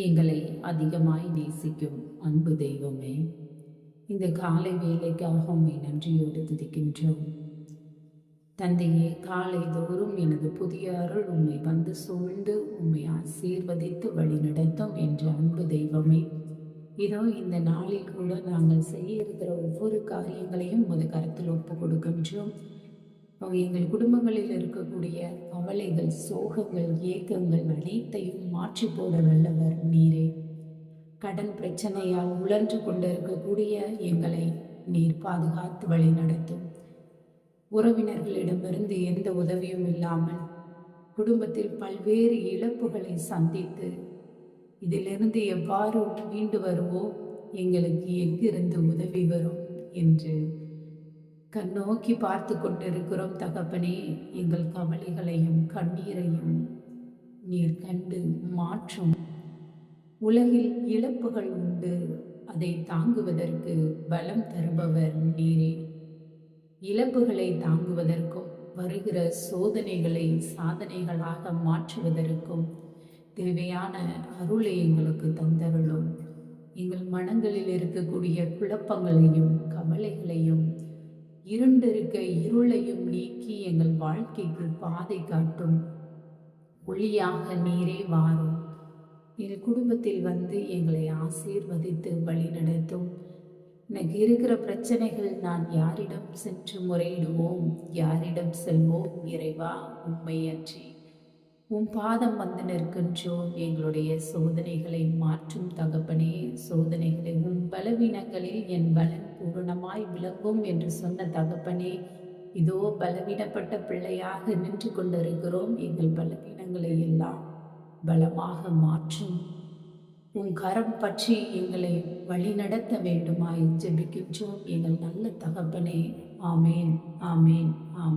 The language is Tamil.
எங்களை அதிகமாய் நேசிக்கும் அன்பு தெய்வமே, இந்த காலை வேலைக்காக உம்மை நன்றியோடு துதிக்கின்றோம். தந்தையே, காலை தோறும் எனது புதிய அருள் உம்மை வந்து சூழ்ந்து உம்மை ஆசீர்வதித்து வழிநடத்தும் என்ற அன்பு தெய்வமே, இதோ இந்த நாளில் கூட நாங்கள் செய்ய இருக்கிற ஒவ்வொரு காரியங்களையும் உமது கருத்தில் ஒப்பு கொடுக்கின்றோம். எங்கள் குடும்பங்களில் இருக்கக்கூடிய கவலைகள், சோகங்கள், ஏக்கங்கள் அனைத்தையும் மாற்றி போட வல்லவர் நீரே. கடன் பிரச்சனையால் உழன்று கொண்டிருக்கக்கூடிய எங்களை நீர் பாதுகாத்து வழி நடத்தும். உறவினர்களிடமிருந்து எந்த உதவியும் இல்லாமல் குடும்பத்தில் பல்வேறு இழப்புகளை சந்தித்து இதிலிருந்து எவ்வாறு மீண்டு வருவோம், எங்களுக்கு எங்கிருந்து உதவி வரும் என்று கண்ணோக்கி பார்த்து கொண்டிருக்கிறோம். தகப்பனே, எங்கள் கவலைகளையும் கண்ணீரையும் நீர் கண்டு மாற்றும். உலகில் இழப்புகள் உண்டு, அதை தாங்குவதற்கு பலம் தருபவர் நீரே. இழப்புகளை தாங்குவதற்கும் வருகிற சோதனைகளை சாதனைகளாக மாற்றுவதற்கும் தேவையான அருளை எங்களுக்கு தந்தருளும். எங்கள் மனங்களில் இருக்கக்கூடிய குழப்பங்களையும் கவலைகளையும் இருண்டிருக்க இருளையும் நீக்கி எங்கள் வாழ்க்கைக்கு பாதை காட்டும் ஒளியாக நீரே வாரும். எங்கள் குடும்பத்தில் வந்து எங்களை ஆசீர்வதித்து வழி நடத்தும். எனக்கு இருக்கிற பிரச்சனைகள் நான் யாரிடம் சென்று முறையிடுவோம், யாரிடம் செல்வோம் இறைவா, உம்மை அன்றி உம் பாதம் வந்து நிற்கின்றோம். எங்களுடைய சோதனைகளை மாற்றும் தகப்பனே, சோதனைகளை உம் பலவீனங்களில் என் பலன் பூரணமாய் விளங்கும் என்று சொன்ன தகப்பனே, இதோ பலவீனப்பட்ட பிள்ளையாக நின்று கொண்டிருக்கிறோம். எங்கள் பலவீனங்களை எல்லாம் பலமாக மாற்றும். உன் கரம் பற்றி எங்களை வழி நடத்த வேண்டுமாய் ஜெபிக்கின்றோம் எங்கள் நல்ல தகப்பனே. ஆமேன், ஆமேன், ஆமேன்.